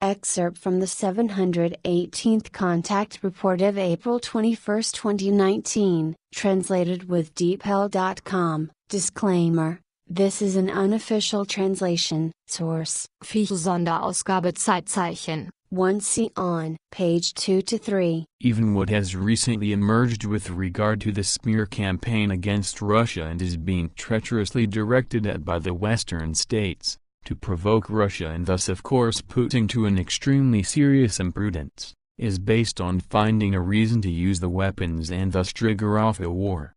Excerpt from the 718th Contact Report of April 21, 2019, translated with DeepL.com. Disclaimer: this is an unofficial translation. Source: Sonderausgabe Zeitzeichen. 1C on page 2 to 3. Even what has recently emerged with regard to the smear campaign against Russia and is being treacherously directed at by the Western states, to provoke Russia and thus of course Putin to an extremely serious imprudence, is based on finding a reason to use the weapons and thus trigger off a war.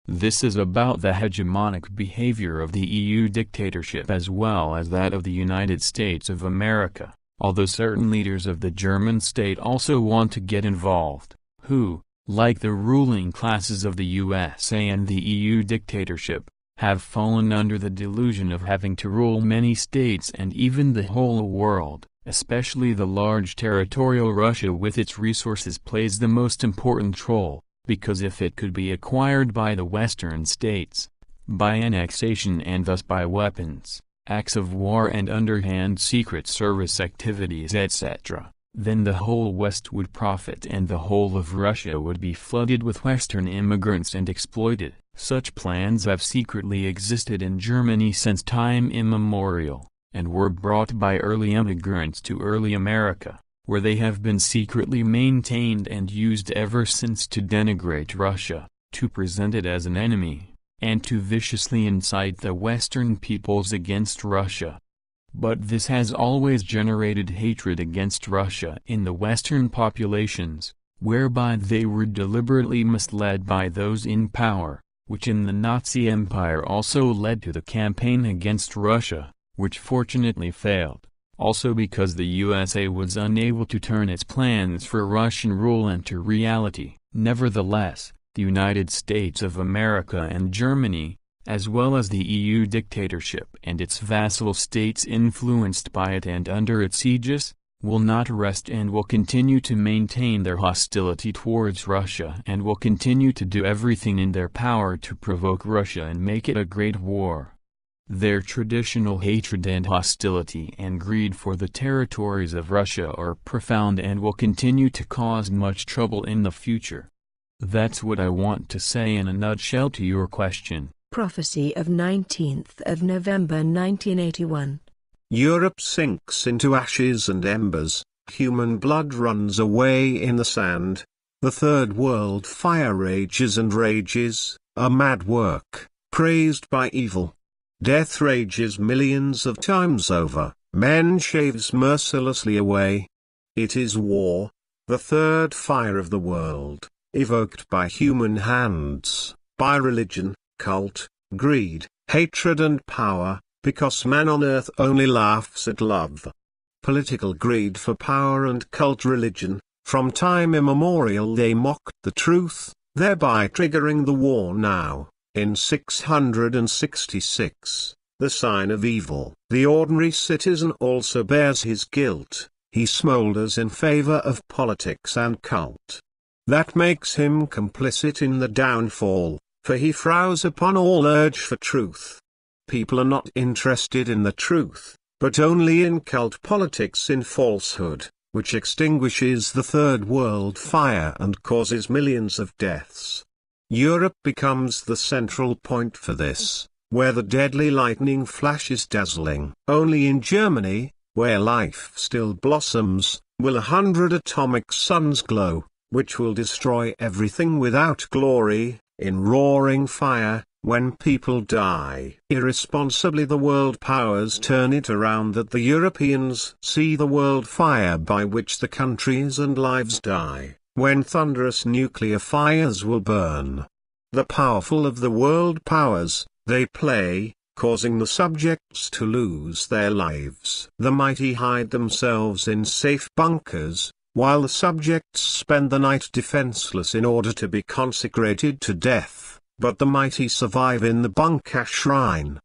This is about the hegemonic behavior of the EU dictatorship as well as that of the United States of America, although certain leaders of the German state also want to get involved, who, like the ruling classes of the USA and the EU dictatorship, have fallen under the delusion of having to rule many states and even the whole world. Especially the large territorial Russia with its resources plays the most important role, because if it could be acquired by the Western states, by annexation and thus by weapons, acts of war and underhand secret service activities etc., then the whole West would profit and the whole of Russia would be flooded with Western immigrants and exploited. Such plans have secretly existed in Germany since time immemorial, and were brought by early immigrants to early America, where they have been secretly maintained and used ever since to denigrate Russia, to present it as an enemy, and to viciously incite the Western peoples against Russia. But this has always generated hatred against Russia in the Western populations, whereby they were deliberately misled by those in power, which in the Nazi Empire also led to the campaign against Russia, which fortunately failed, also because the USA was unable to turn its plans for Russian rule into reality. Nevertheless, the United States of America and Germany, as well as the EU dictatorship and its vassal states influenced by it and under its aegis, will not rest and will continue to maintain their hostility towards Russia and will continue to do everything in their power to provoke Russia and make it a great war. Their traditional hatred and hostility and greed for the territories of Russia are profound and will continue to cause much trouble in the future. That's what I want to say in a nutshell to your question. Prophecy of 19th of November 1981. Europe sinks into ashes and embers, human blood runs away in the sand, the third world fire rages and rages, a mad work, praised by evil. Death rages millions of times over, men shaves mercilessly away. It is war, the third fire of the world, evoked by human hands, by religion, cult, greed, hatred and power, because man on earth only laughs at love. Political greed for power and cult religion, from time immemorial they mocked the truth, thereby triggering the war now. In 666, the sign of evil, the ordinary citizen also bears his guilt, he smoulders in favor of politics and cult. That makes him complicit in the downfall, for he frowns upon all urge for truth. People are not interested in the truth, but only in cult politics, in falsehood, which extinguishes the third world fire and causes millions of deaths. Europe becomes the central point for this, where the deadly lightning flashes dazzling. Only in Germany, where life still blossoms, will 100 atomic suns glow, which will destroy everything without glory, in roaring fire. When people die irresponsibly, the world powers turn it around that the Europeans see the world fire by which the countries and lives die, when thunderous nuclear fires will burn. The powerful of the world powers, they play, causing the subjects to lose their lives. The mighty hide themselves in safe bunkers, while the subjects spend the night defenseless in order to be consecrated to death. But the mighty survive in the bunker shrine.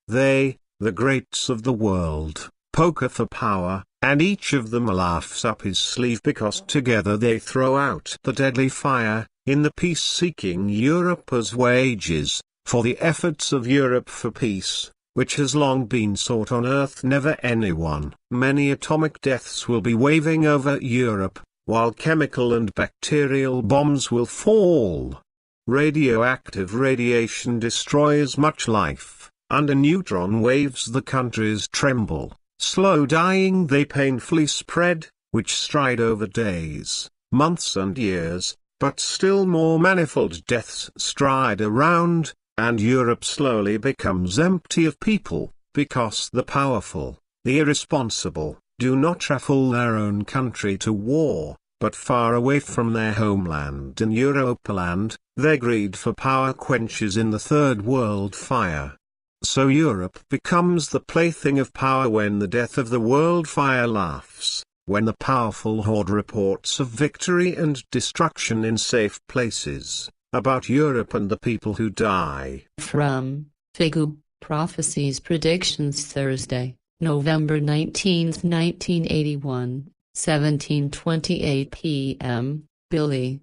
They, the greats of the world, poker for power, and each of them laughs up his sleeve because together they throw out the deadly fire, in the peace-seeking Europe as wages, for the efforts of Europe for peace, which has long been sought on Earth, never anyone. Many atomic deaths will be waving over Europe, while chemical and bacterial bombs will fall. Radioactive radiation destroys much life. Under neutron waves the countries tremble. Slow dying they painfully spread, which stride over days, months and years, but still more manifold deaths stride around, and Europe slowly becomes empty of people, because the powerful, the irresponsible, do not travel their own country to war, but far away from their homeland in Europaland. Their greed for power quenches in the Third World fire. So Europe becomes the plaything of power when the death of the world fire laughs, when the powerful hoard reports of victory and destruction in safe places, about Europe and the people who die. From Figu, Prophecies Predictions, Thursday, November 19, 1981, 17:28 p.m., Billy.